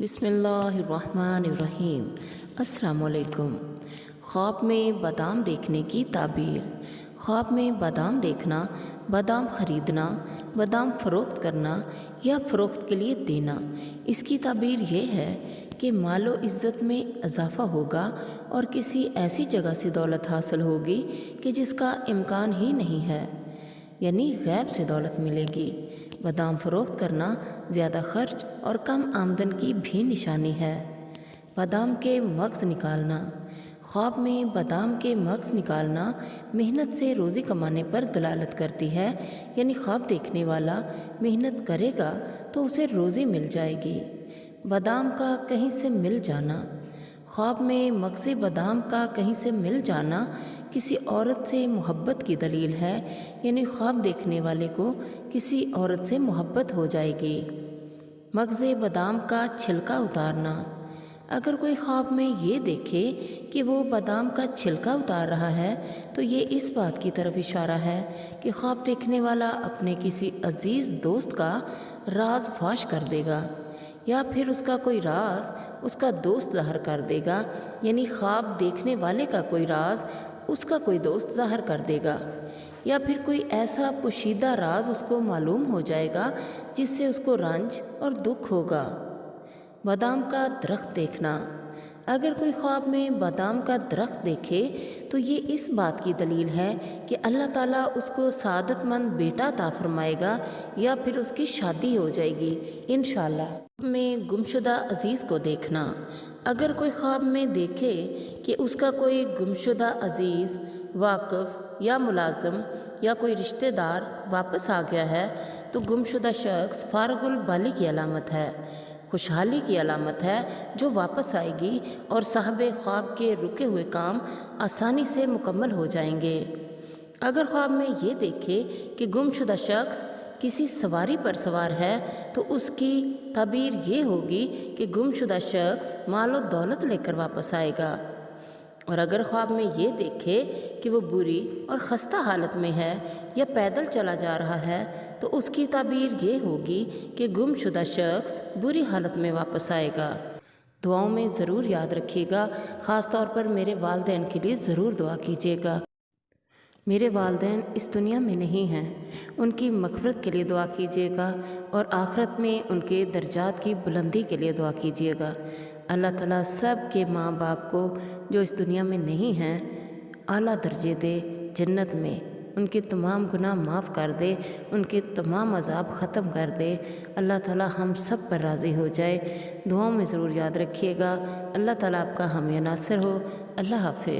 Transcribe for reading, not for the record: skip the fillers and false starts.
بسم اللہ الرحمن الرحیم۔ السلام علیکم۔ خواب میں بادام دیکھنے کی تعبیر۔ خواب میں بادام دیکھنا، بادام خریدنا، بادام فروخت کرنا یا فروخت کے لیے دینا، اس کی تعبیر یہ ہے کہ مال و عزت میں اضافہ ہوگا اور کسی ایسی جگہ سے دولت حاصل ہوگی کہ جس کا امکان ہی نہیں ہے، یعنی غیب سے دولت ملے گی۔ بادام فروخت کرنا زیادہ خرچ اور کم آمدن کی بھی نشانی ہے۔ بادام کے مغز نکالنا۔ خواب میں بادام کے مغز نکالنا محنت سے روزی کمانے پر دلالت کرتی ہے، یعنی خواب دیکھنے والا محنت کرے گا تو اسے روزی مل جائے گی۔ بادام کا کہیں سے مل جانا۔ خواب میں مغز بادام کا کہیں سے مل جانا کسی عورت سے محبت کی دلیل ہے، یعنی خواب دیکھنے والے کو کسی عورت سے محبت ہو جائے گی۔ مغز بادام کا چھلکا اتارنا۔ اگر کوئی خواب میں یہ دیکھے کہ وہ بادام کا چھلکا اتار رہا ہے تو یہ اس بات کی طرف اشارہ ہے کہ خواب دیکھنے والا اپنے کسی عزیز دوست کا راز فاش کر دے گا، یا پھر اس کا کوئی راز اس کا دوست ظاہر کر دے گا، یعنی خواب دیکھنے والے کا کوئی راز اس کا کوئی دوست ظاہر کر دے گا، یا پھر کوئی ایسا پوشیدہ راز اس کو معلوم ہو جائے گا جس سے اس کو رنج اور دکھ ہوگا۔ بادام کا درخت دیکھنا۔ اگر کوئی خواب میں بادام کا درخت دیکھے تو یہ اس بات کی دلیل ہے کہ اللہ تعالیٰ اس کو سعادت مند بیٹا عطا فرمائے گا یا پھر اس کی شادی ہو جائے گی انشاءاللہ۔ میں گمشدہ عزیز کو دیکھنا۔ اگر کوئی خواب میں دیکھے کہ اس کا کوئی گمشدہ عزیز، واقف یا ملازم یا کوئی رشتہ دار واپس آ گیا ہے تو گمشدہ شخص فارغ البالی کی علامت ہے، خوشحالی کی علامت ہے جو واپس آئے گی اور صاحب خواب کے رکے ہوئے کام آسانی سے مکمل ہو جائیں گے۔ اگر خواب میں یہ دیکھے کہ گمشدہ شخص کسی سواری پر سوار ہے تو اس کی تعبیر یہ ہوگی کہ گمشدہ شخص مال و دولت لے کر واپس آئے گا۔ اور اگر خواب میں یہ دیکھے کہ وہ بری اور خستہ حالت میں ہے یا پیدل چلا جا رہا ہے تو اس کی تعبیر یہ ہوگی کہ گمشدہ شخص بری حالت میں واپس آئے گا۔ دعاؤں میں ضرور یاد رکھیے گا، خاص طور پر میرے والدین کے لیے ضرور دعا کیجیے گا۔ میرے والدین اس دنیا میں نہیں ہیں، ان کی مغفرت کے لیے دعا کیجیے گا اور آخرت میں ان کے درجات کی بلندی کے لیے دعا کیجیے گا۔ اللہ تعالیٰ سب کے ماں باپ کو جو اس دنیا میں نہیں ہیں اعلیٰ درجے دے، جنت میں ان کے تمام گناہ معاف کر دے، ان کے تمام عذاب ختم کر دے۔ اللہ تعالیٰ ہم سب پر راضی ہو جائے۔ دعاؤں میں ضرور یاد رکھیے گا۔ اللہ تعالیٰ آپ کا حامی ناصر ہو۔ اللہ حافظ۔